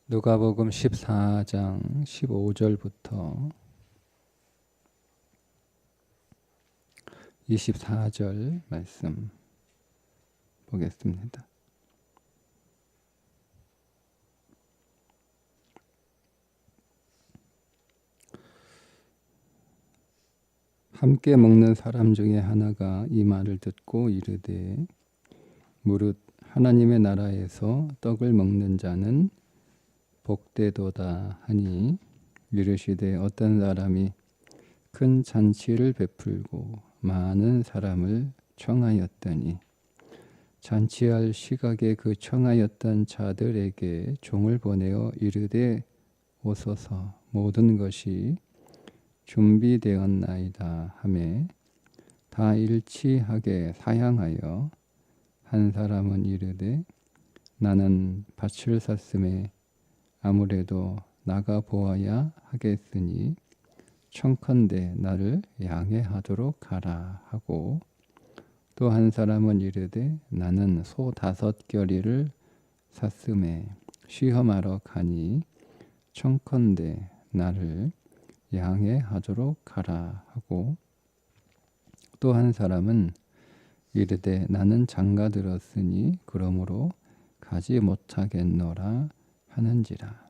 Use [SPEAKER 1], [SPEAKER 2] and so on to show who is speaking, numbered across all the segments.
[SPEAKER 1] 누가복음 14장 15절부터 24절 말씀 보겠습니다. 함께 먹는 사람 중에 하나가 이 말을 듣고 이르되 무릇 하나님의 나라에서 떡을 먹는 자는 복되도다 하니, 이르시되 어떤 사람이 큰 잔치를 베풀고 많은 사람을 청하였더니 잔치할 시각에 그 청하였던 자들에게 종을 보내어 이르되 오소서, 모든 것이 준비되었나이다 하매 다 일치하게 사양하여 한 사람은 이르되 나는 밭을 샀음에 아무래도 나가 보아야 하겠으니 청컨대 나를 양해하도록 하라 하고, 또 한 사람은 이르되 나는 소 5겨리를 샀음에 시험하러 가니 청컨대 나를 양해하도록 하라 하고, 또 한 사람은 이르되 나는 장가 들었으니 그러므로 가지 못하겠노라 하는지라.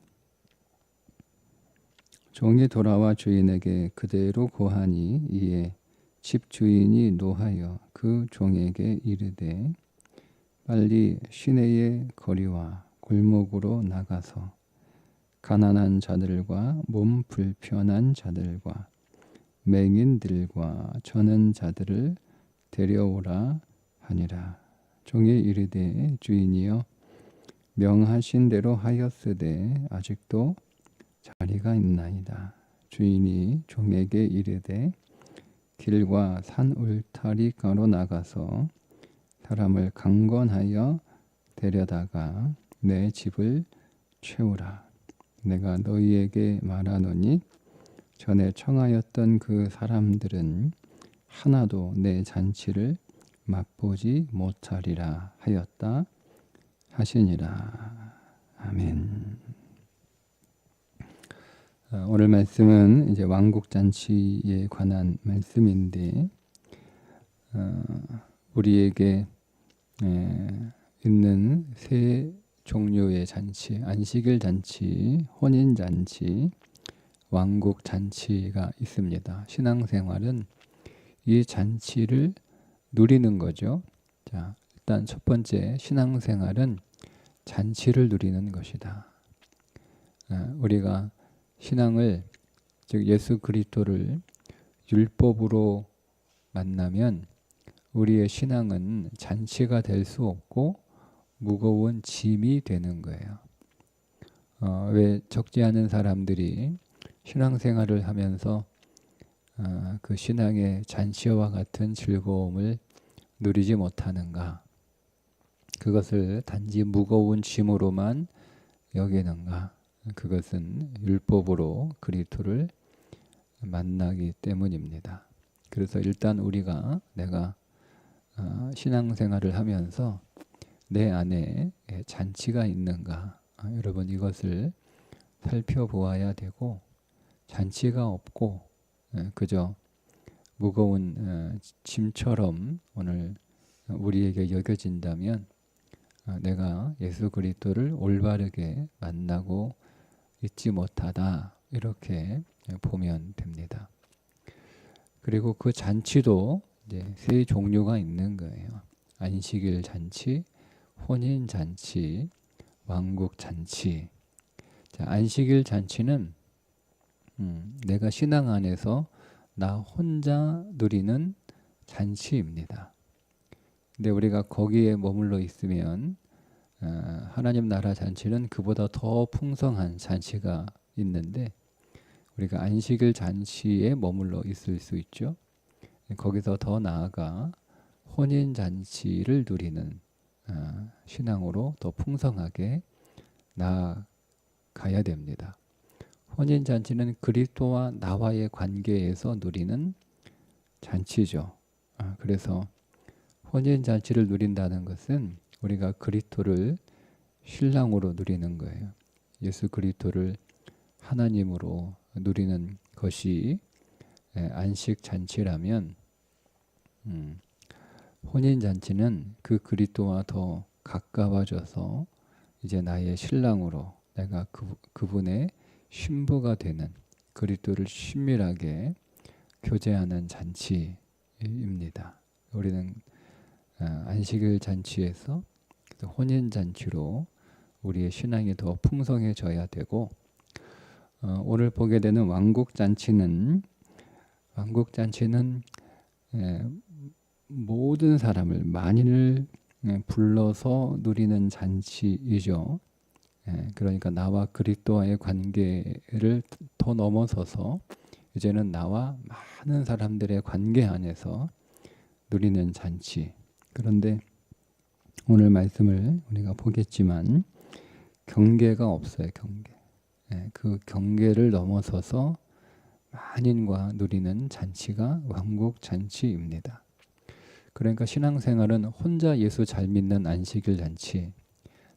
[SPEAKER 1] 종이 돌아와 주인에게 그대로 고하니 이에 집 주인이 노하여 그 종에게 이르되 빨리 시내의 거리와 골목으로 나가서 가난한 자들과 몸 불편한 자들과 맹인들과 저는 자들을 데려오라 하니라. 종이 이르되 주인이여, 명하신 대로 하였으되 아직도 자리가 있나이다. 주인이 종에게 이르되 길과 산 울타리가로 나가서 사람을 강권하여 데려다가 내 집을 채우라. 내가 너희에게 말하노니 전에 청하였던 그 사람들은 하나도 내 잔치를 맛보지 못하리라 하였다 하시니라. 아멘. 오늘 말씀은 이제 왕국 잔치에 관한 말씀인데, 우리에게 있는 세 종류의 잔치, 안식일 잔치, 혼인 잔치, 왕국 잔치가 있습니다. 신앙생활은 이 잔치를 누리는 거죠. 자, 일단 첫 번째, 신앙생활은 잔치를 누리는 것이다. 우리가 신앙을, 즉 예수 그리스도를 율법으로 만나면 우리의 신앙은 잔치가 될 수 없고 무거운 짐이 되는 거예요. 왜 적지 않은 사람들이 신앙생활을 하면서 그 신앙의 잔치와 같은 즐거움을 누리지 못하는가? 그것을 단지 무거운 짐으로만 여기는가? 그것은 율법으로 그리스도를 만나기 때문입니다. 그래서 일단 내가 신앙생활을 하면서 내 안에 잔치가 있는가? 여러분, 이것을 살펴보아야 되고, 잔치가 없고 그저 무거운 짐처럼 오늘 우리에게 여겨진다면 내가 예수 그리스도를 올바르게 만나고 있지 못하다, 이렇게 보면 됩니다. 그리고 그 잔치도 이제 세 종류가 있는 거예요. 안식일 잔치, 혼인 잔치, 왕국 잔치. 자, 안식일 잔치는 내가 신앙 안에서 나 혼자 누리는 잔치입니다. 근데 우리가 거기에 머물러 있으면 하나님 나라 잔치는 그보다 더 풍성한 잔치가 있는데, 우리가 안식일 잔치에 머물러 있을 수 있죠. 거기서 더 나아가 혼인 잔치를 누리는 신앙으로 더 풍성하게 나아가야 됩니다. 혼인 잔치는 그리스도와 나와의 관계에서 누리는 잔치죠. 그래서 혼인 잔치를 누린다는 것은 우리가 그리스도를 신랑으로 누리는 거예요.
[SPEAKER 2] 예수 그리스도를 하나님으로 누리는 것이 안식 잔치라면 혼인 잔치는 그 그리스도와 더 가까워져서 이제 나의 신랑으로 내가 그분의 신부가 되는 그리스도를 친밀하게 교제하는 잔치입니다. 우리는 안식일 잔치에서 혼인 잔치로 우리의 신앙이 더 풍성해져야 되고, 오늘 보게 되는 왕국 잔치는 모든 사람을 만인을 불러서 누리는 잔치이죠. 그러니까 나와 그리스도와의 관계를 더 넘어서서 이제는 나와 많은 사람들의 관계 안에서 누리는 잔치. 그런데 오늘 말씀을 우리가 보겠지만 경계가 없어요. 경계. 그 경계를 넘어서서 만인과 누리는 잔치가 왕국 잔치입니다. 그러니까 신앙생활은 혼자 예수 잘 믿는 안식일 잔치,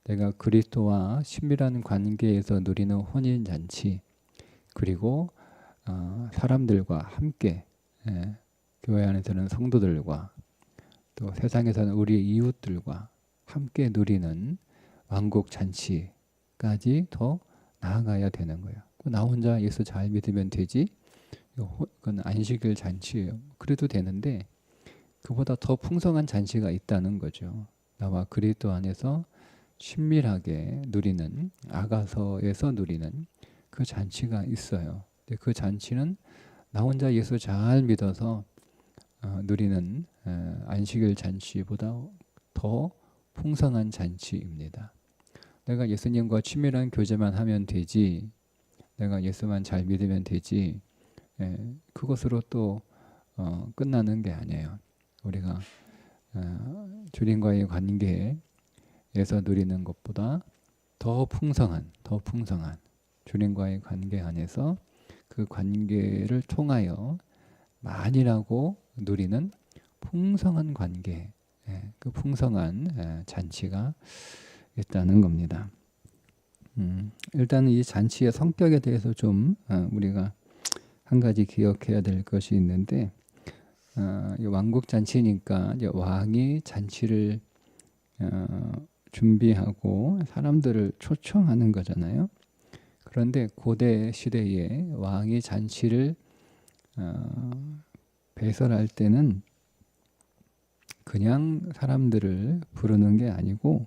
[SPEAKER 2] 내가 그리스도와 친밀한 관계에서 누리는 혼인 잔치, 그리고 사람들과 함께 교회 안에서는 성도들과 또 세상에서는 우리 이웃들과 함께 누리는 왕국 잔치까지 더 나아가야 되는 거예요. 나 혼자 예수 잘 믿으면 되지? 그건 안식일 잔치예요. 그래도 되는데 그보다 더 풍성한 잔치가 있다는 거죠. 나와 그리스도 안에서 친밀하게 누리는, 아가서에서 누리는 그 잔치가 있어요. 근데 그 잔치는 나 혼자 예수 잘 믿어서 누리는 안식일 잔치보다 더 풍성한 잔치입니다. 내가 예수님과 친밀한 교제만 하면 되지, 내가 예수만 잘 믿으면 되지, 그것으로 또 끝나는 게 아니에요. 우리가 주님과의 관계에서 누리는 것보다 더 풍성한 주님과의 관계 안에서 그 관계를 통하여 만이라고 누리는 풍성한 관계, 그 풍성한 잔치가 있다는 겁니다. 일단 이 잔치의 성격에 대해서 좀 우리가 한 가지 기억해야 될 것이 있는데, 왕국 잔치니까 이제 왕이 잔치를 준비하고 사람들을 초청하는 거잖아요. 그런데 고대 시대에 왕이 잔치를 배설할 때는 그냥 사람들을 부르는 게 아니고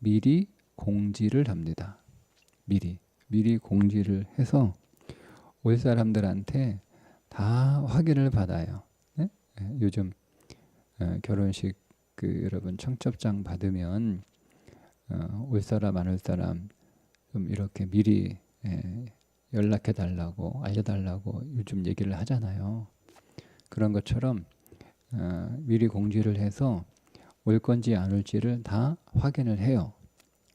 [SPEAKER 2] 미리 공지를 합니다. 미리 공지를 해서 올 사람들한테 다 확인을 받아요. 네? 요즘 결혼식 여러분 청첩장 받으면 올 사람 안 올 사람 좀 이렇게 미리 연락해 달라고 알려달라고 요즘 얘기를 하잖아요. 그런 것처럼 미리 공지를 해서 올 건지 안 올지를 다 확인을 해요.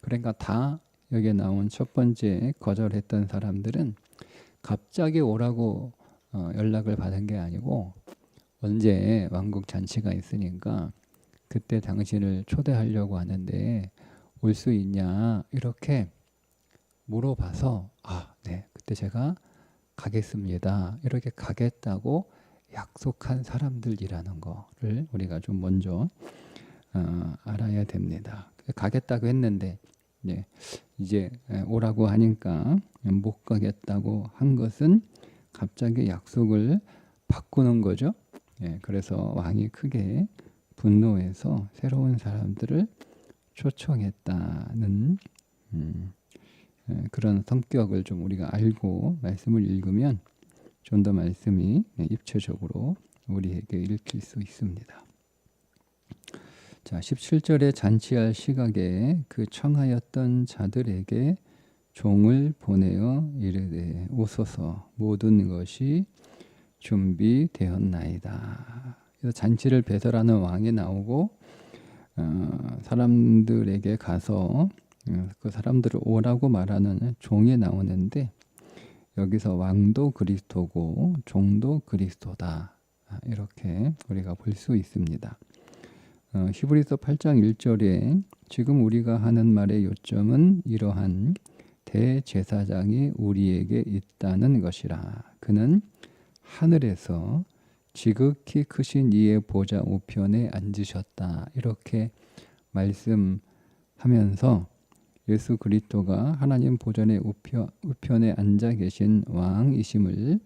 [SPEAKER 2] 그러니까 다 여기에 나온 첫 번째 거절했던 사람들은 갑자기 오라고 연락을 받은 게 아니고 언제 왕국 잔치가 있으니까 그때 당신을 초대하려고 하는데 올 수 있냐 이렇게 물어봐서 네, 그때 제가 가겠습니다. 이렇게 가겠다고 약속한 사람들이라는 거를 우리가 좀 먼저 알아야 됩니다. 가겠다고 했는데 이제 오라고 하니까 못 가겠다고 한 것은 갑자기 약속을 바꾸는 거죠. 그래서 왕이 크게 분노해서 새로운 사람들을 초청했다는 그런 성격을 좀 우리가 알고 말씀을 읽으면 좀 더 말씀이 입체적으로 우리에게 읽힐 수 있습니다. 자, 17절에 잔치할 시각에 그 청하였던 자들에게 종을 보내어 이르되 오소서 모든 것이 준비되었나이다. 그래서 잔치를 배설하는 왕이 나오고 사람들에게 가서 그 사람들을 오라고 말하는 종이 나오는데 여기서 왕도 그리스도고 종도 그리스도다. 이렇게 우리가 볼 수 있습니다. 히브리서 8장 1절에 지금 우리가 하는 말의 요점은 이러한 대제사장이 우리에게 있다는 것이라. 그는 하늘에서 지극히 크신 이의 보좌 우편에 앉으셨다. 이렇게 말씀하면서 예수 그리스도가 하나님 보좌의 우편에 앉아 계신 왕이심을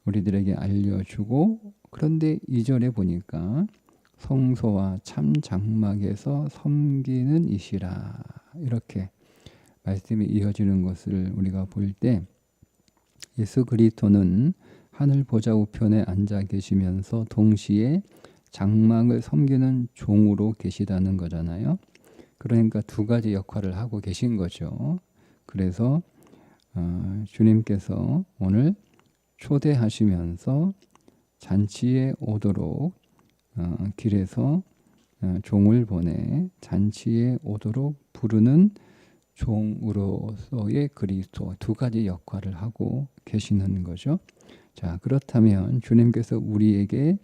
[SPEAKER 2] 우리들에게 알려주고, 그런데 2절에 보니까 성소와 참 장막에서 섬기는 이시라, 이렇게 말씀이 이어지는 것을 우리가 볼 때 예수 그리스도는 하늘 보좌 우편에 앉아 계시면서 동시에 장막을 섬기는 종으로 계시다는 거잖아요. 그러니까 두 가지 역할을 하고 계신 거죠. 그래서 주님께서 오늘 초대하시면서 잔치에 오도록 길에서 종을 보내 잔치에 오도록 부르는 종으로서의 그리스도, 두 가지 역할을 하고 계시는 거죠. 자, 그렇다면 주님께서 우리에게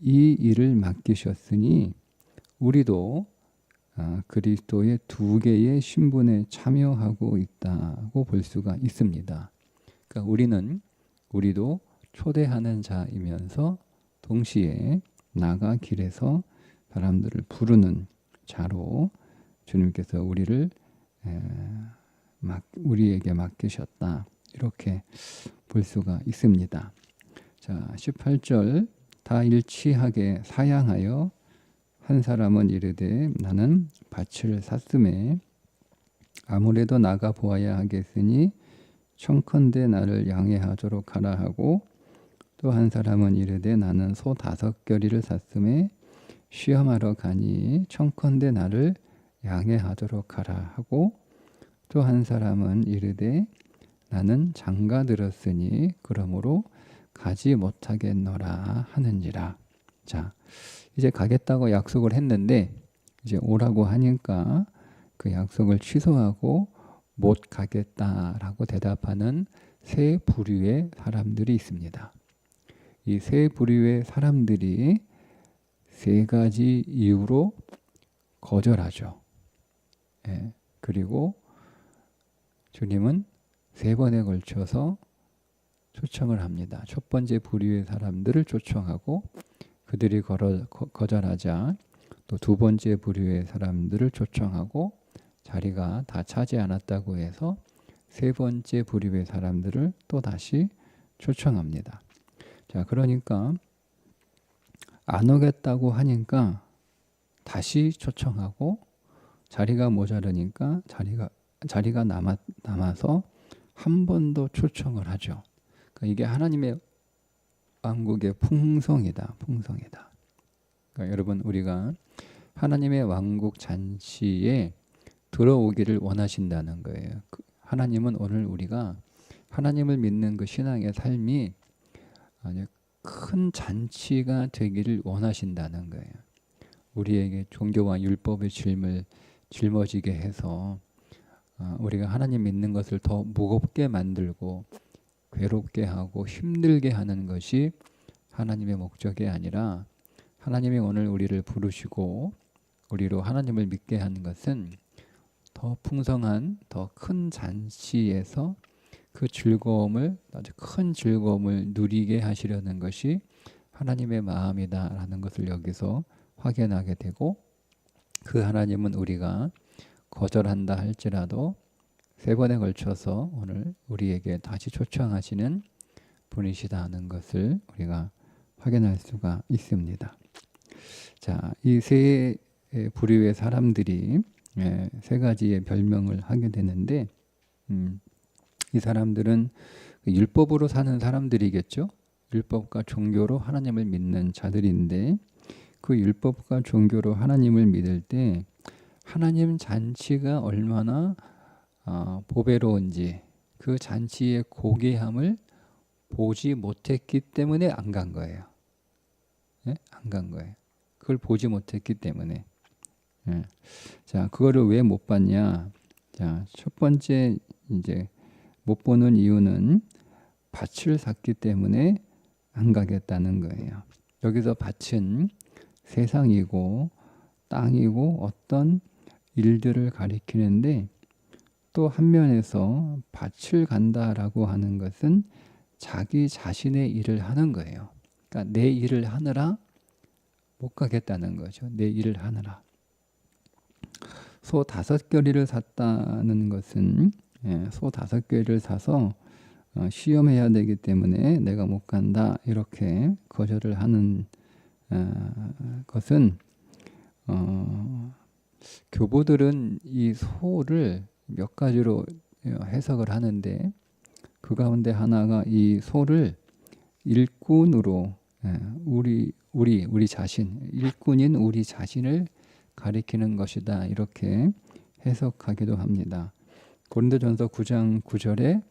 [SPEAKER 2] 이 일을 맡기셨으니 우리도 그리스도의 두 개의 신분에 참여하고 있다고 볼 수가 있습니다. 그러니까 우리도 초대하는 자이면서 동시에 나가 길에서 사람들을 부르는 자로 주님께서 우리에게 맡기셨다, 이렇게 볼 수가 있습니다. 자, 18절 다 일치하게 사양하여 한 사람은 이르되 나는 밭을 샀음에 아무래도 나가 보아야 하겠으니 청컨대 나를 양해하도록 하라 하고, 또 한 사람은 이르되 나는 소 5겨리를 샀음에 시험하러 가니 청컨대 나를 양해하도록 하라 하고, 또 한 사람은 이르되 나는 장가 들었으니 그러므로 가지 못하겠노라 하는지라. 자, 이제 가겠다고 약속을 했는데 이제 오라고 하니까 그 약속을 취소하고 못 가겠다라고 대답하는 세 부류의 사람들이 있습니다. 이 세 부류의 사람들이 세 가지 이유로 거절하죠. 예, 그리고 주님은 3번에 걸쳐서 초청을 합니다. 첫 번째 부류의 사람들을 초청하고 그들이 거절하자 또 두 번째 부류의 사람들을 초청하고 자리가 다 차지 않았다고 해서 세 번째 부류의 사람들을 또 다시 초청합니다. 자, 그러니까 안 오겠다고 하니까 다시 초청하고 자리가 모자르니까 자리가 남아서 한 번 더 초청을 하죠. 그러니까 이게 하나님의 왕국의 풍성이다. 그러니까 여러분, 우리가 하나님의 왕국 잔치에 들어오기를 원하신다는 거예요. 하나님은 오늘 우리가 하나님을 믿는 그 신앙의 삶이 아주 큰 잔치가 되기를 원하신다는 거예요. 우리에게 종교와 율법의 짐을 짊어지게 해서 우리가 하나님 믿는 것을 더 무겁게 만들고 괴롭게 하고 힘들게 하는 것이 하나님의 목적이 아니라, 하나님이 오늘 우리를 부르시고 우리로 하나님을 믿게 하는 것은 더 풍성한 더 큰 잔치에서 그 즐거움을, 아주 큰 즐거움을 누리게 하시려는 것이 하나님의 마음이다라는 것을 여기서 확인하게 되고, 그 하나님은 우리가 거절한다 할지라도 3번에 걸쳐서 오늘 우리에게 다시 초청하시는 분이시다는 것을 우리가 확인할 수가 있습니다. 자, 이 세 부류의 사람들이 세 가지의 별명을 하게 되는데, 이 사람들은 율법으로 사는 사람들이겠죠. 율법과 종교로 하나님을 믿는 자들인데, 그 율법과 종교로 하나님을 믿을 때 하나님 잔치가 얼마나 보배로운지, 그 잔치의 고귀함을 보지 못했기 때문에 안 간 거예요. 예? 안 간 거예요. 그걸 보지 못했기 때문에. 예. 자, 그거를 왜 못 봤냐? 자, 첫 번째 이제 못 보는 이유는 밭을 샀기 때문에 안 가겠다는 거예요. 여기서 밭은 세상이고 땅이고 어떤 일들을 가리키는데,
[SPEAKER 1] 또 한면에서 밭을 간다라고 하는 것은 자기 자신의 일을 하는 거예요. 그러니까 내 일을 하느라 못 가겠다는 거죠. 내 일을 하느라. 소 5겨리를 샀다는 것은 소 5겨리를 사서 시험해야 되기 때문에 내가 못 간다 이렇게 거절을 하는 것은 교보들은 이 소를 몇 가지로 해석을 하는데 그 가운데 하나가 이 소를 일꾼으로 우리 자신, 일꾼인 우리 자신을 가리키는 것이다 이렇게 해석하기도 합니다. 고린도전서 9장 9절에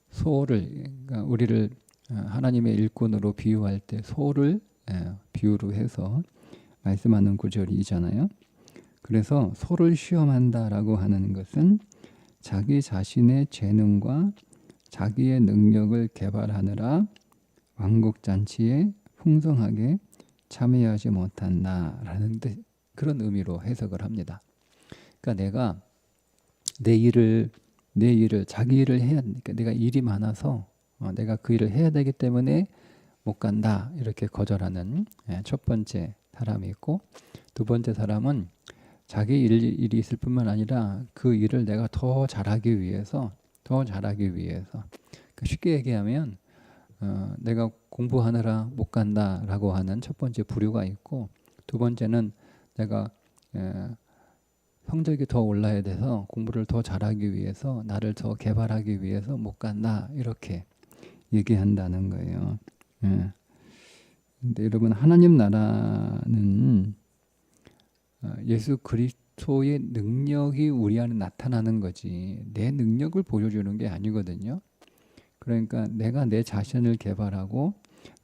[SPEAKER 1] 소를 그러니까 우리를 하나님의 일꾼으로 비유할 때 소를 비유로 해서 말씀하는 구절이잖아요. 그래서 소를 시험한다라고 하는 것은 자기 자신의 재능과 자기의 능력을 개발하느라 왕국잔치에 풍성하게 참여하지 못한다라는 그런 의미로 해석을 합니다. 그러니까 내가 내 일을 자기 일을 해야 하니까 내가 일이 많아서 내가 그 일을 해야 되기 때문에 못 간다 이렇게 거절하는 첫 번째 사람이 있고, 두 번째 사람은 자기 일이 있을 뿐만 아니라 그 일을 내가 더 잘하기 위해서 쉽게 얘기하면 내가 공부하느라 못 간다라고 하는 첫 번째 부류가 있고, 두 번째는 내가 성적이 더 올라야 돼서 공부를 더 잘하기 위해서 나를 더 개발하기 위해서 못 간다 이렇게 얘기한다는 거예요. 근데 여러분 하나님 나라는 예수 그리스도의 능력이 우리 안에 나타나는 거지 내 능력을 보여주는 게 아니거든요. 그러니까 내가 내 자신을 개발하고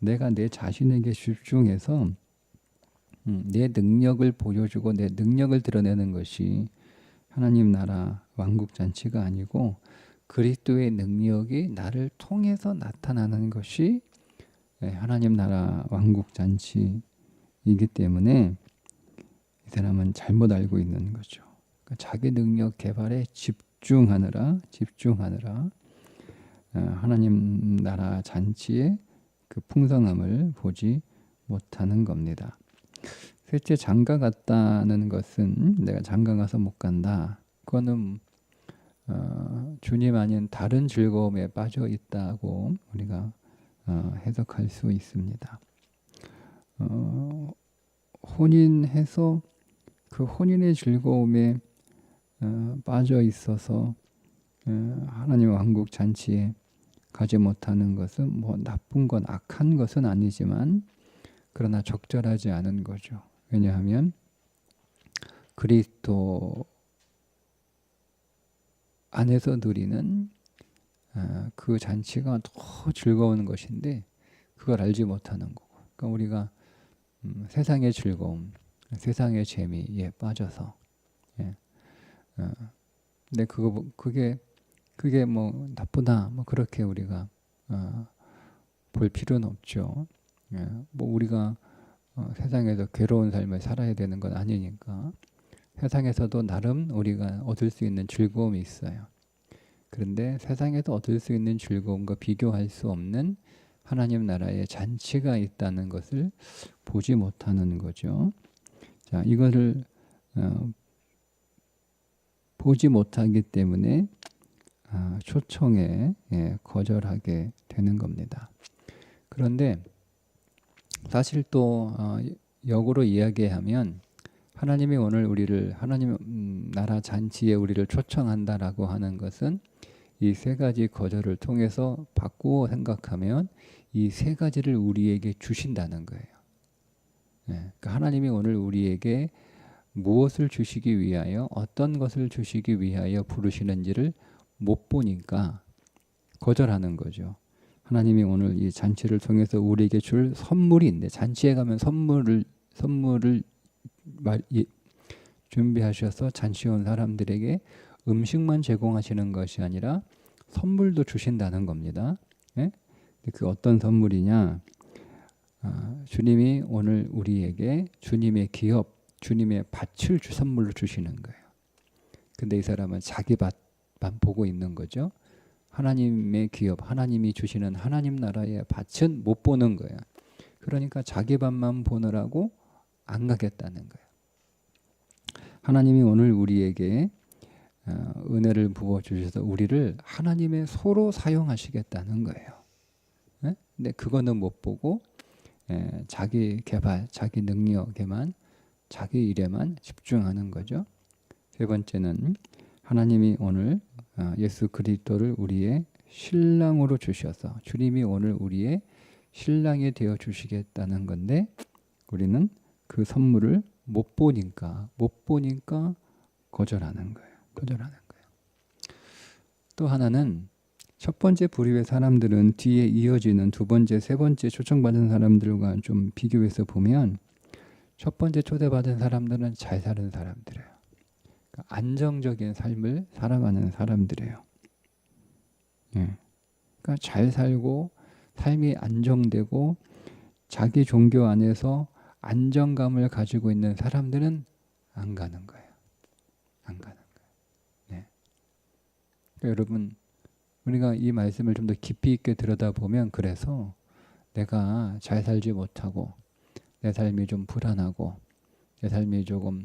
[SPEAKER 1] 내가 내 자신에게 집중해서 내 능력을 보여주고 내 능력을 드러내는 것이 하나님 나라 왕국잔치가 아니고 그리스도의 능력이 나를 통해서 나타나는 것이 하나님 나라 왕국잔치이기 때문에 이 사람은 잘못 알고 있는 거죠. 그러니까 자기 능력 개발에 집중하느라 하나님 나라 잔치의 그 풍성함을 보지 못하는 겁니다. 셋째, 장가 갔다는 것은 내가 장가 가서 못 간다. 그거는 주님 아닌 다른 즐거움에 빠져 있다고 우리가 해석할 수 있습니다. 혼인해서 그 혼인의 즐거움에 빠져 있어서 하나님 왕국 잔치에 가지 못하는 것은 뭐 나쁜 건 악한 것은 아니지만 그러나 적절하지 않은 거죠. 왜냐하면 그리스도 안에서 누리는 그 잔치가 더 즐거운 것인데 그걸 알지 못하는 거고. 그러니까 우리가 세상의 즐거움, 세상의 재미에 빠져서 근데 그게 뭐 나쁘다 뭐 그렇게 우리가 볼 필요는 없죠. 뭐 우리가 세상에서 괴로운 삶을 살아야 되는 건 아니니까 세상에서도 나름 우리가 얻을 수 있는 즐거움이 있어요. 그런데 세상에서 얻을 수 있는 즐거움과 비교할 수 없는 하나님 나라의 잔치가 있다는 것을 보지 못하는 거죠. 자, 이것을 보지 못하기 때문에 초청에 거절하게 되는 겁니다. 그런데 사실 또 역으로 이야기하면 하나님이 오늘 우리를 하나님 나라 잔치에 우리를 초청한다라고 하는 것은 이 세 가지 거절을 통해서 바꾸어 생각하면 이 세 가지를 우리에게 주신다는 거예요. 그러니까 하나님이 오늘 우리에게 무엇을 주시기 위하여 어떤 것을 주시기 위하여 부르시는지를 못 보니까 거절하는 거죠. 하나님이 오늘 이 잔치를 통해서 우리에게 줄 선물이 있는데 잔치에 가면 선물을 준비하셔서 잔치에 온 사람들에게 음식만 제공하시는 것이 아니라 선물도 주신다는 겁니다. 그 어떤 선물이냐? 주님이 오늘 우리에게 주님의 기업, 주님의 밭을 선물로 주시는 거예요. 근데 이 사람은 자기
[SPEAKER 2] 보고 있는 거죠. 하나님의 기업, 하나님이 주시는 하나님 나라의 밭은 못 보는 거예요. 그러니까 자기 밭만 보느라고 안 가겠다는 거예요. 하나님이 오늘 우리에게 은혜를 부어 주셔서 우리를 하나님의 소로 사용하시겠다는 거예요. 네? 근데 그거는 못 보고 자기 개발, 자기 능력에만, 자기 일에만 집중하는 거죠. 세 번째는 하나님이 오늘 예수 그리스도를 우리의 신랑으로 주셔서 주님이 오늘 우리의 신랑이 되어 주시겠다는 건데 우리는 그 선물을 못 보니까 거절하는 거예요. 또 하나는 첫 번째 부류의 사람들은 뒤에 이어지는 두 번째, 세 번째 초청받은 사람들과 좀 비교해서 보면 첫 번째 초대받은 사람들은 잘 사는 사람들이에요. 그러니까 안정적인 삶을 살아가는 사람들이에요. 그러니까 잘 살고 삶이 안정되고 자기 종교 안에서 안정감을 가지고 있는 사람들은 안 가는 거예요. 네. 그러니까 여러분 우리가 이 말씀을 좀 더 깊이 있게 들여다보면 그래서 내가 잘 살지 못하고 내 삶이 좀 불안하고 내 삶이 조금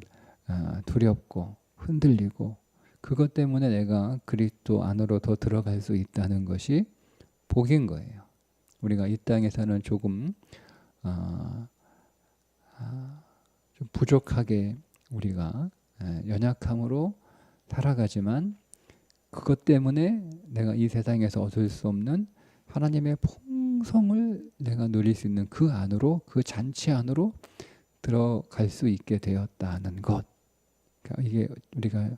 [SPEAKER 2] 두렵고 흔들리고 그것 때문에 내가 그리스도 안으로 더 들어갈 수 있다는 것이 복인 거예요. 우리가 이 땅에서는 조금 좀 부족하게 우리가 연약함으로 살아가지만 그것 때문에 내가 이 세상에서 얻을 수 없는 하나님의 풍성을 내가 누릴 수 있는 그 안으로, 그 잔치 안으로 들어갈 수 있게 되었다는 것. 그러니까 이게 우리가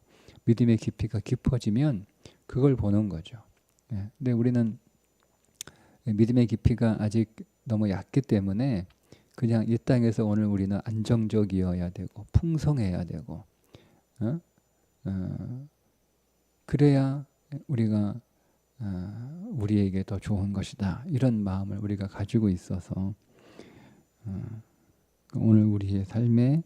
[SPEAKER 2] 믿음의 깊이가 깊어지면 그걸 보는 거죠. 근데 우리는 믿음의 깊이가 아직 너무 얕기 때문에 그냥 이 땅에서 오늘 우리는 안정적이어야 되고 풍성해야 되고 그래야 우리가 우리에게 더 좋은 것이다. 이런 마음을 우리가 가지고 있어서 오늘 우리의 삶에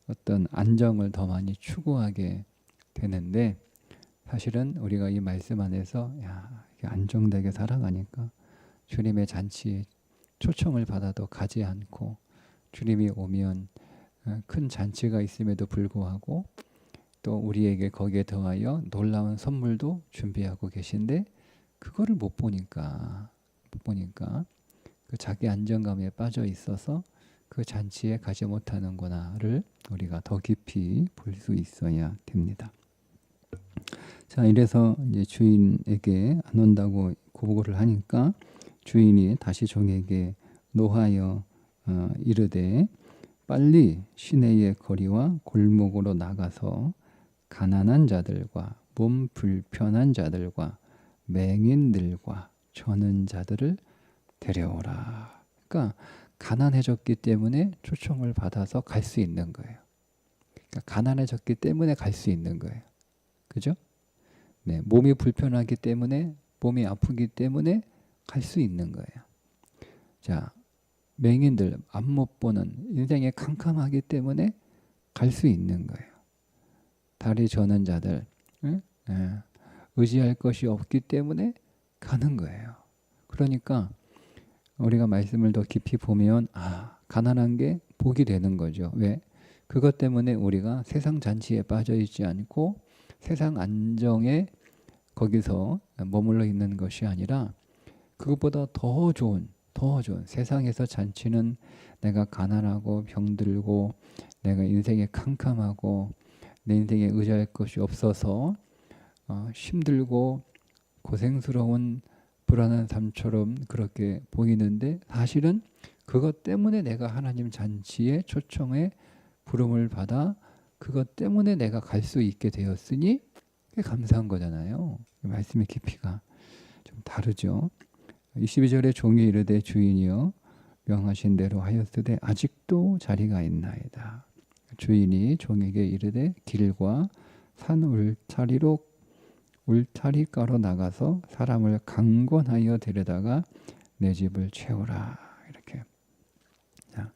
[SPEAKER 2] 어떤 안정을 더 많이 추구하게 되는데 사실은 우리가 이 말씀 안에서 이게 안정되게 살아가니까 주님의 잔치에 초청을 받아도 가지 않고 주님이 오면 큰 잔치가 있음에도 불구하고 또 우리에게 거기에 더하여 놀라운 선물도 준비하고 계신데 그거를 못 보니까 그 자기 안정감에 빠져 있어서 그 잔치에 가지 못하는구나를 우리가 더 깊이 볼 수 있어야 됩니다. 자, 이래서 이제 주인에게 안 온다고 고보고를 하니까 주인이 다시 종에게 노하여 이르되 빨리 시내의 거리와 골목으로 나가서 가난한 자들과 몸 불편한 자들과 맹인들과 저는 자들을 데려오라. 그러니까 가난해졌기 때문에 초청을 받아서 갈 수 있는 거예요. 그러니까 가난해졌기 때문에 갈 수 있는 거예요. 그죠? 네, 몸이 불편하기 때문에 몸이 아프기 때문에 갈 수 있는 거예요. 자, 맹인들 앞 못 보는 인생에 캄캄하기 때문에 갈 수 있는 거예요. 다리 저는 자들 의지할 것이 없기 때문에 가는 거예요. 그러니까 우리가 말씀을 더 깊이 보면 가난한 게 복이 되는 거죠. 왜? 그것 때문에 우리가 세상 잔치에 빠져 있지 않고 세상 안정에 거기서 머물러 있는 것이 아니라 그것보다 더 좋은 세상에서 잔치는 내가 가난하고 병들고 내가 인생에 캄캄하고 내 인생에 의지할 것이 없어서 힘들고 고생스러운 불안한 삶처럼 그렇게 보이는데 사실은 그것 때문에 내가 하나님 잔치에 초청에 부름을 받아 그것 때문에 내가 갈 수 있게 되었으니 그게 감사한 거잖아요. 말씀의 깊이가 좀 다르죠. 22절에 종이 이르되 주인이여 명하신 대로 하였으되 아직도 자리가 있나이다. 주인이 종에게 이르되 길과 산 울타리가로 나가서 사람을 강권하여 데려다가 내 집을 채우라. 이렇게. 자,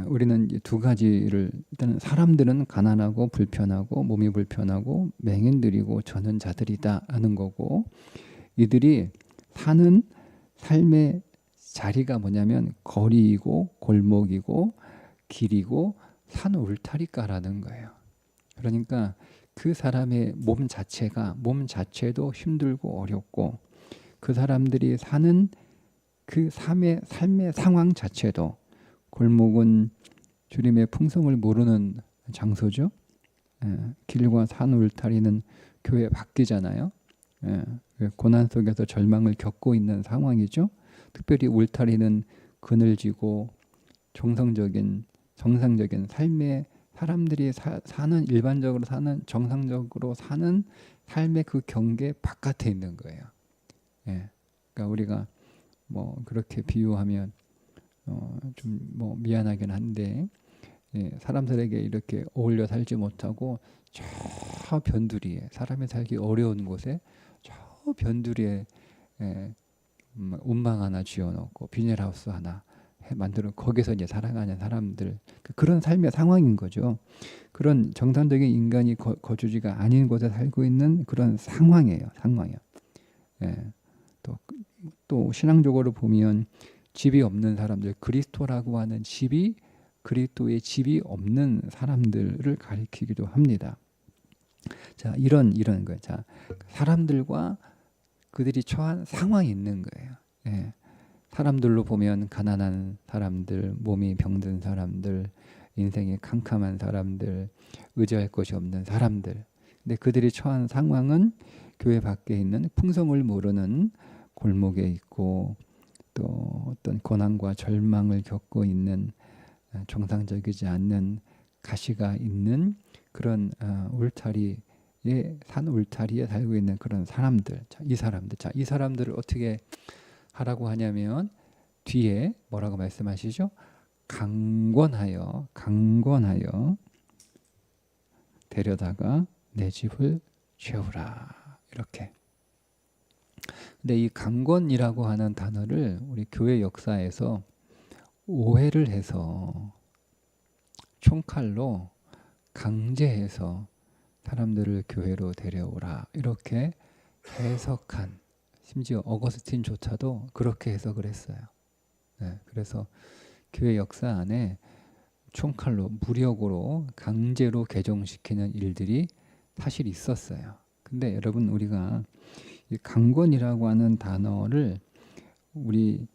[SPEAKER 1] 우리는 이제 두 가지를 일단은 사람들은 가난하고 불편하고 몸이 불편하고 맹인들이고 저는 자들이다 하는 거고 이들이 사는 삶의 자리가 뭐냐면 거리이고 골목이고 길이고 산 울타리가라는 거예요. 그러니까 그 사람의 몸 자체도 힘들고 어렵고 그 사람들이 사는 그 삶의 상황 자체도 골목은 주님의 풍성을 모르는 장소죠. 길과 산 울타리는 교회 밖이잖아요. 고난 속에서 절망을 겪고 있는 상황이죠. 특별히 울타리는 그늘지고 정상적인 삶의 사람들이 사는 일반적으로 사는 정상적으로 사는 삶의 그 경계 바깥에 있는 거예요. 그러니까 우리가 뭐 그렇게 비유하면 좀 뭐 미안하긴 한데 사람들에게 이렇게 어울려 살지 못하고 저 변두리에 사람이 살기 어려운 곳에 저 변두리에 운망 하나 쥐어놓고 비닐하우스 하나 만들어 거기서 이제 살아가는 사람들 그런 삶의 상황인 거죠. 그런 정상적인 인간이 거주지가 아닌 곳에 살고 있는 그런 상황이에요. 또 신앙적으로 보면 집이 없는 사람들 그리스도라고 하는 집이 그리스도의 집이 없는 사람들을 가리키기도 합니다. 자 이런 거예요. 자 사람들과 그들이 처한 상황이 있는 거예요. 사람들로 보면 가난한 사람들, 몸이 병든 사람들, 인생이 캄캄한 사람들, 의지할 것이 없는 사람들. 근데 그들이 처한 상황은 교회 밖에 있는 풍성을 모르는 골목에 있고 또 어떤 고난과 절망을 겪고 있는 정상적이지 않는 가시가 있는 그런 울타리에 산 울타리에 살고 있는 그런 사람들. 이 사람들을 어떻게 하라고 하냐면 뒤에 뭐라고 말씀하시죠? 강권하여 데려다가 내 집을 채우라 이렇게. 근데 이 강권이라고 하는 단어를 우리 교회 역사에서 오해를 해서 총칼로 강제해서 사람들을 교회로 데려오라 이렇게 해석한 심지어 어거스틴조차도 그렇게 해석을 했어요. 그래서 교회 역사 안에 총칼로 무력으로 강제로 개종시키는 일들이 사실 있었어요. 근데 여러분 우리가 이 강권이라고 하는 단어를 우리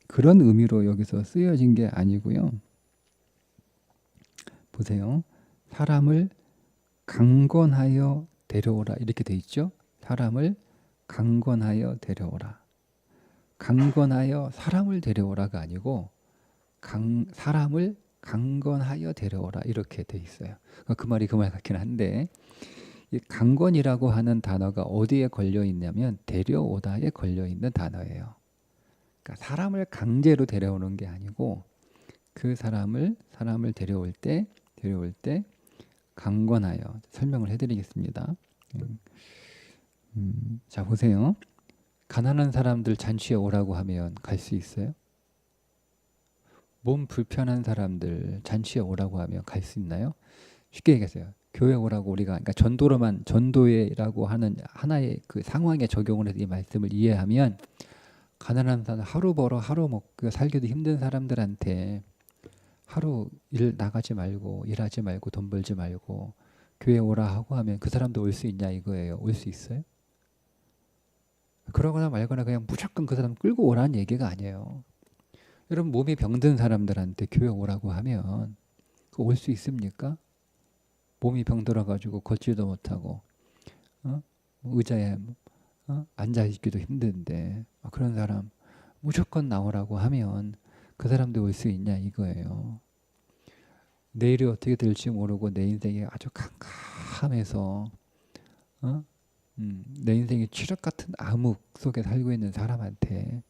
[SPEAKER 1] 그런 의미로 여기서 쓰여진 게 아니고요. 보세요. 사람을 강권하여 데려오라 이렇게 돼 있죠. 사람을 강권하여 데려오라. 강권하여 사람을 데려오라가 아니고 사람을 강권하여 데려오라 이렇게 돼 있어요. 그 말이 그 말 같긴 한데 이 강권이라고 하는 단어가 어디에 걸려 있냐면 데려오다에 걸려 있는 단어예요. 그러니까 사람을 강제로 데려오는 게 아니고 그 사람을 데려올 때 강권하여 설명을 해드리겠습니다. 자 보세요. 가난한 사람들 잔치에 오라고 하면 갈 수 있어요? 몸 불편한 사람들 잔치에 오라고 하면 갈 수 있나요? 쉽게 얘기하세요. 교회 오라고 우리가 그러니까 전도회라고 하는 하나의 그 상황에 적용을 해서 이 말씀을 이해하면 가난한 사람 하루 벌어 하루 먹고 살기도 힘든 사람들한테 하루 일 나가지 말고 일하지 말고 돈 벌지 말고 교회 오라 하고 하면 그 사람도 올 수 있냐 이거예요. 올 수 있어요? 그러거나 말거나 그냥 무조건 그 사람 끌고 오라는 얘기가 아니에요. 여러분 몸이 병든 사람들한테 교회 오라고 하면 그 올 수 있습니까? 몸이 병들어 가지고 걷지도 못하고 의자에 앉아 있기도 힘든데 그런 사람 무조건 나오라고 하면 그 사람도 올 수 있냐 이거예요. 내일이 어떻게 될지 모르고 내 인생이 아주 캄캄해서 내 인생이 칠흑 같은 암흑 속에 살고 있는 사람한테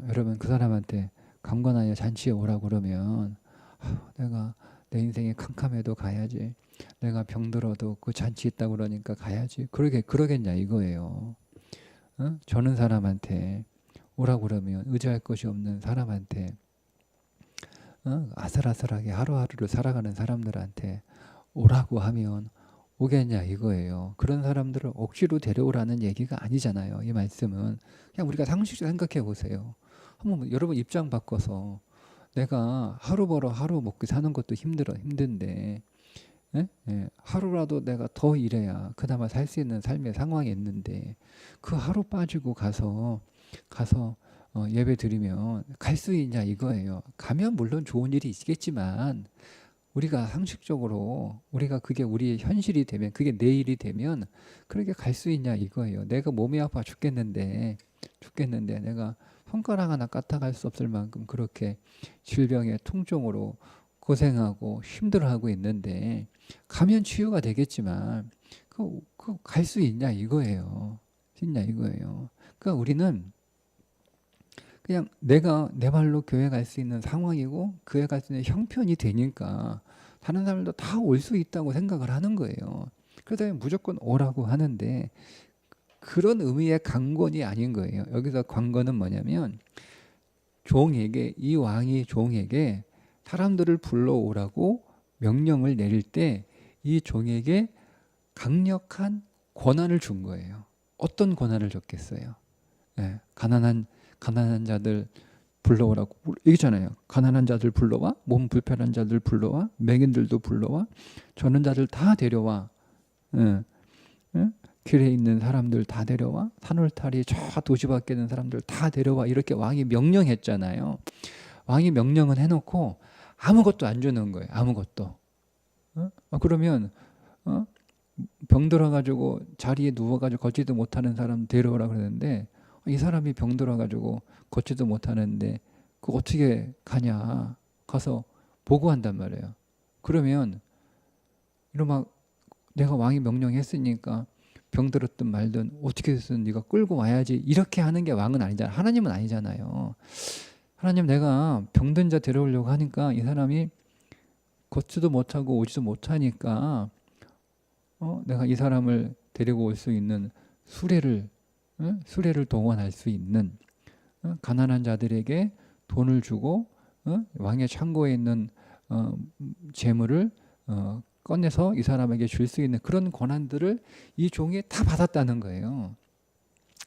[SPEAKER 1] 여러분 그 사람한테 강권하여 잔치에 오라고 그러면 내가 내 인생이 캄캄해도 가야지. 내가 병들어도 그 잔치 있다고 그러니까 가야지. 그러겠냐 이거예요. 저는 사람한테
[SPEAKER 2] 오라고 그러면 의지할 것이 없는 사람한테 아슬아슬하게 하루하루를 살아가는 사람들한테 오라고 하면 오겠냐 이거예요. 그런 사람들을 억지로 데려오라는 얘기가 아니잖아요. 이 말씀은 그냥 우리가 상식적으로 생각해 보세요. 한번 여러분 입장 바꿔서 내가 하루 벌어 하루 먹고 사는 것도 힘든데 예? 예, 하루라도 내가 더 일해야 그나마 살 수 있는 삶의 상황이 있는데 그 하루 빠지고 가서 예배 드리면 갈 수 있냐 이거예요. 가면 물론 좋은 일이 있겠지만 우리가 상식적으로 우리가 그게 우리의 현실이 되면 그게 내일이 되면 그렇게 갈 수 있냐 이거예요. 내가 몸이 아파 죽겠는데 내가 손가락 하나 까딱할 수 없을 만큼 그렇게 질병의 통증으로 고생하고 힘들어하고 있는데 가면 치유가 되겠지만 그 갈 수 있냐 이거예요. 그러니까 우리는 그냥 내가 내 말로 교회 갈 수 있는 상황이고 교회 갈 수 있는 형편이 되니까 다른 사람들도 다 올 수 있다고 생각을 하는 거예요. 그러다 무조건 오라고 하는데 그런 의미의 강권이 아닌 거예요. 여기서 강권은 뭐냐면 종에게 이 왕이 종에게 사람들을 불러오라고 명령을 내릴 때 이 종에게 강력한 권한을 준 거예요. 어떤 권한을 줬겠어요? 예, 가난한 자들 불러오라고 얘기잖아요. 가난한 자들 불러와, 몸 불편한 자들 불러와, 맹인들도 불러와, 저는 자들 다 데려와. 예, 예? 길에 있는 사람들 다 데려와, 산울타리 저 도시 밖에 있는 사람들 다 데려와. 이렇게 왕이 명령했잖아요. 왕이 명령은 해놓고 아무것도 안 주는 거예요. 아무것도. 그러면 병 들어가지고 자리에 누워가지고 걷지도 못하는 사람 데려오라 그러는데 이 사람이 병 들어가지고 걷지도 못하는데 그 어떻게 가냐 가서 보고한단 말이에요. 그러면 이런 막 내가 왕이 명령했으니까 병 들었든 말든 어떻게 됐든 네가 끌고 와야지 이렇게 하는 게 왕은 아니잖아요. 하나님은 아니잖아요. 하나님 내가 병든 자 데려오려고 하니까 이 사람이 걷지도 못하고 오지도 못하니까 내가 이 사람을 데리고 올 수 있는 수레를 동원할 수 있는 가난한 자들에게 돈을 주고 왕의 창고에 있는 재물을 꺼내서 이 사람에게 줄 수 있는 그런 권한들을 이 종이 다 받았다는 거예요.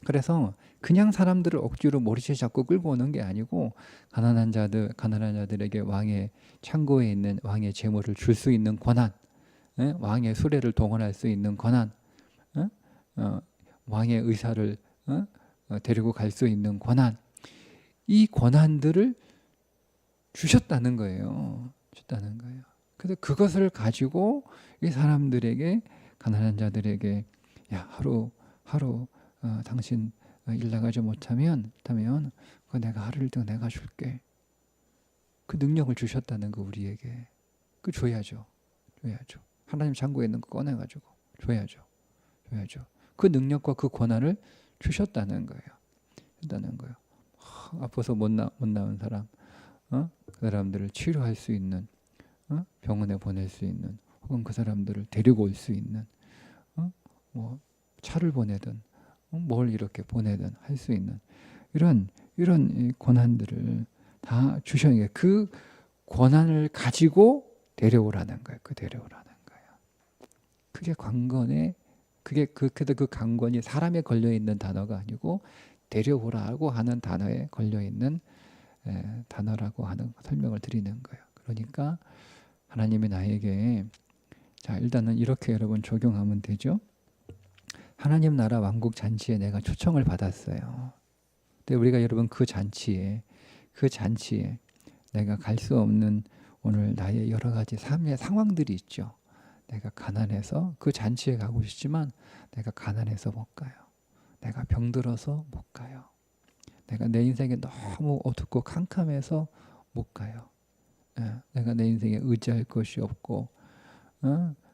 [SPEAKER 2] 그래서 그냥 사람들을 억지로 머리채 잡고 끌고 오는 게 아니고 가난한 자들에게 왕의 창고에 있는 왕의 재물을 줄 수 있는 권한, 왕의 수레를 동원할 수 있는 권한, 왕의 의사를 데리고 갈 수 있는 권한, 이 권한들을 주셨다는 거예요. 그래서 그것을 가지고 이 사람들에게 가난한 자들에게 야 하루 당신 일 나가지 못하면 그 내가 하루 일등 내가 줄게. 그 능력을 주셨다는 거 우리에게. 그 줘야죠. 하나님 창고에 있는 거 꺼내가지고 줘야죠. 그 능력과 그 권한을 주셨다는 거예요. 아파서 못 나온 사람, 그 사람들을 치료할 수 있는, 병원에 보낼 수 있는, 혹은 그 사람들을 데리고 올 수 있는, 뭐 차를 보내든 뭘 이렇게 보내든 할 수 있는 이런 권한들을 다 주셔야 해요. 그 권한을 가지고 데려오라는 거예요. 그게 강권의 그래도 그 강권이 사람에 걸려 있는 단어가 아니고 데려오라고 하는 단어에 걸려 있는 단어라고 하는 설명을 드리는 거예요. 그러니까 하나님이 나에게 자 일단은 이렇게 여러분 적용하면 되죠. 하나님 나라 왕국 잔치에 내가 초청을 받았어요. 근데 우리가 여러분 그 잔치에 내가 갈 수 없는 오늘 나의 여러 가지 삶의 상황들이 있죠. 내가 가난해서 그 잔치에 가고 싶지만 내가 가난해서 못 가요. 내가 병들어서 못 가요. 내가 내 인생이 너무 어둡고 캄캄해서 못 가요. 내가 내 인생에 의지할 것이 없고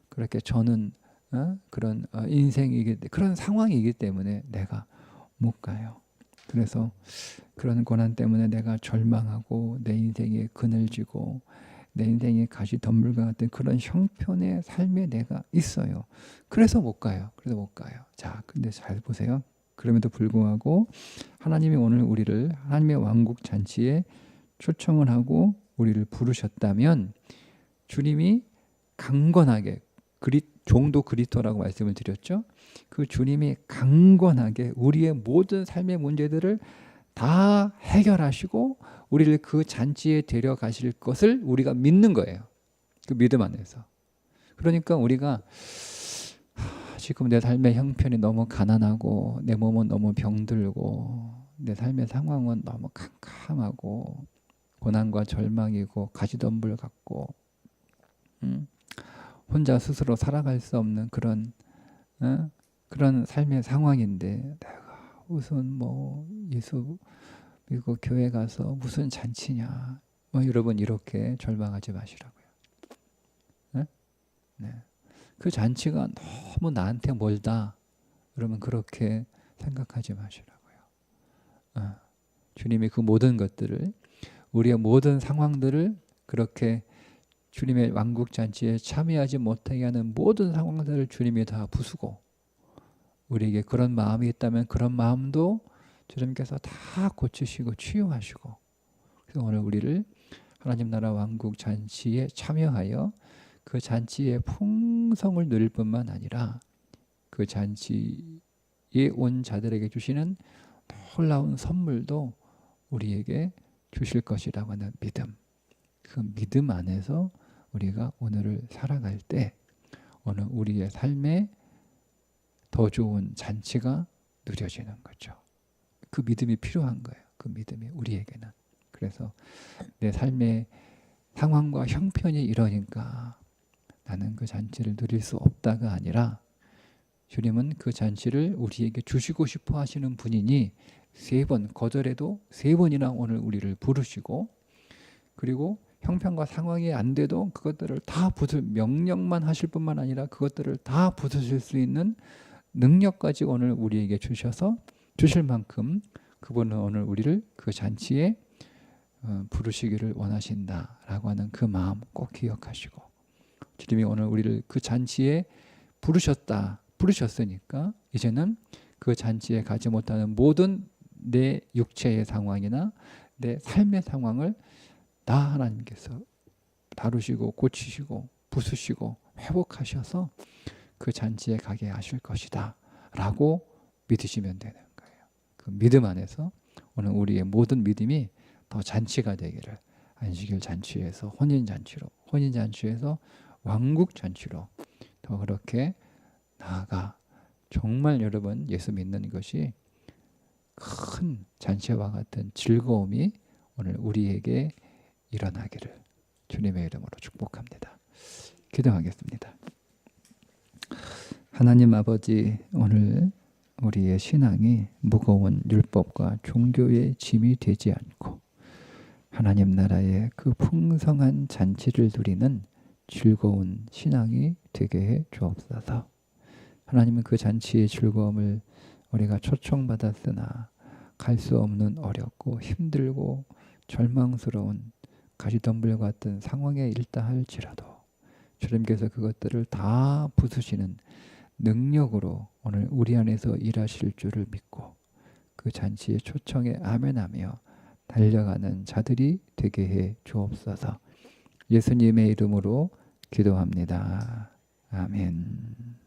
[SPEAKER 2] 그렇게 저는 그런 그런 상황이기 때문에 내가 못 가요. 그래서 그런 고난 때문에 내가 절망하고 내 인생에 그늘지고 내 인생에 가시덤불과 같은 그런 형편의 삶에 내가 있어요. 그래서 못 가요. 자, 근데 잘 보세요.
[SPEAKER 1] 그럼에도 불구하고 하나님이 오늘 우리를 하나님의 왕국 잔치에 초청을 하고 우리를 부르셨다면 주님이 강건하게 종도 그리스도라고 말씀을 드렸죠. 그 주님이 강건하게 우리의 모든 삶의 문제들을 다 해결하시고 우리를 그 잔치에 데려가실 것을 우리가 믿는 거예요. 그 믿음 안에서. 그러니까 우리가 지금 내 삶의 형편이 너무 가난하고 내 몸은 너무 병들고 내 삶의 상황은 너무 캄캄하고 고난과 절망이고 가시덤불 같고 혼자 스스로 살아갈 수 없는 그런 삶의 상황인데 내가 무슨 뭐 예수 믿고 교회 가서 무슨 잔치냐 여러분 이렇게 절망하지 마시라고요. 네. 그 잔치가 너무 나한테 멀다 그러면 그렇게 생각하지 마시라고요. 주님이 그 모든 것들을 우리의 모든 상황들을 그렇게 주님의 왕국 잔치에 참여하지 못하게 하는 모든 상황들을 주님이 다 부수고 우리에게 그런 마음이 있다면 그런 마음도 주님께서 다 고치시고 치유하시고 그래서 오늘 우리를 하나님 나라 왕국 잔치에 참여하여 그 잔치의 풍성을 누릴 뿐만 아니라 그 잔치에 온 자들에게 주시는 놀라운 선물도 우리에게 주실 것이라고 하는 믿음. 그 믿음 안에서 우리가 오늘을 살아갈 때 오늘 우리의 삶에 더 좋은 잔치가 누려지는 거죠. 그 믿음이 필요한 거예요. 그 믿음이 우리에게는. 그래서 내 삶의 상황과 형편이 이러니까 나는 그 잔치를 누릴 수 없다가 아니라 주님은 그 잔치를 우리에게 주시고 싶어 하시는 분이니 3번 거절해도 3번이나 오늘 우리를 부르시고 그리고 형편과 상황이 안 돼도 그것들을 다 명령만 하실 뿐만 아니라 그것들을 다 부수실 수 있는 능력까지 오늘 우리에게 주실 만큼 그분은 오늘 우리를 그 잔치에 부르시기를 원하신다라고 하는 그 마음 꼭 기억하시고 주님이 오늘 우리를 그 잔치에 부르셨으니까 이제는 그 잔치에 가지 못하는 모든 내 육체의 상황이나 내 삶의 상황을 다 하나님께서 다루시고 고치시고 부수시고 회복하셔서 그 잔치에 가게 하실 것이다 라고 믿으시면 되는 거예요. 그 믿음 안에서 오늘 우리의 모든 믿음이 더 잔치가 되기를 안식일 잔치에서 혼인잔치에서 왕국잔치로 더 그렇게 나아가 정말 여러분 예수 믿는 것이 큰 잔치와 같은 즐거움이 오늘 우리에게 일어나기를 주님의 이름으로 축복합니다. 기도하겠습니다. 하나님 아버지 오늘 우리의 신앙이 무거운 율법과 종교의 짐이 되지 않고 하나님 나라의 그 풍성한 잔치를 누리는 즐거운 신앙이 되게 해 주옵소서. 하나님은 그 잔치의 즐거움을 우리가 초청받았으나 갈 수 없는 어렵고 힘들고 절망스러운 가시덤불 같은 상황에 있다 할지라도 주님께서 그것들을 다 부수시는 능력으로 오늘 우리 안에서 일하실 줄을 믿고 그 잔치의 초청에 아멘하며 달려가는 자들이 되게 해 주옵소서. 예수님의 이름으로 기도합니다. 아멘.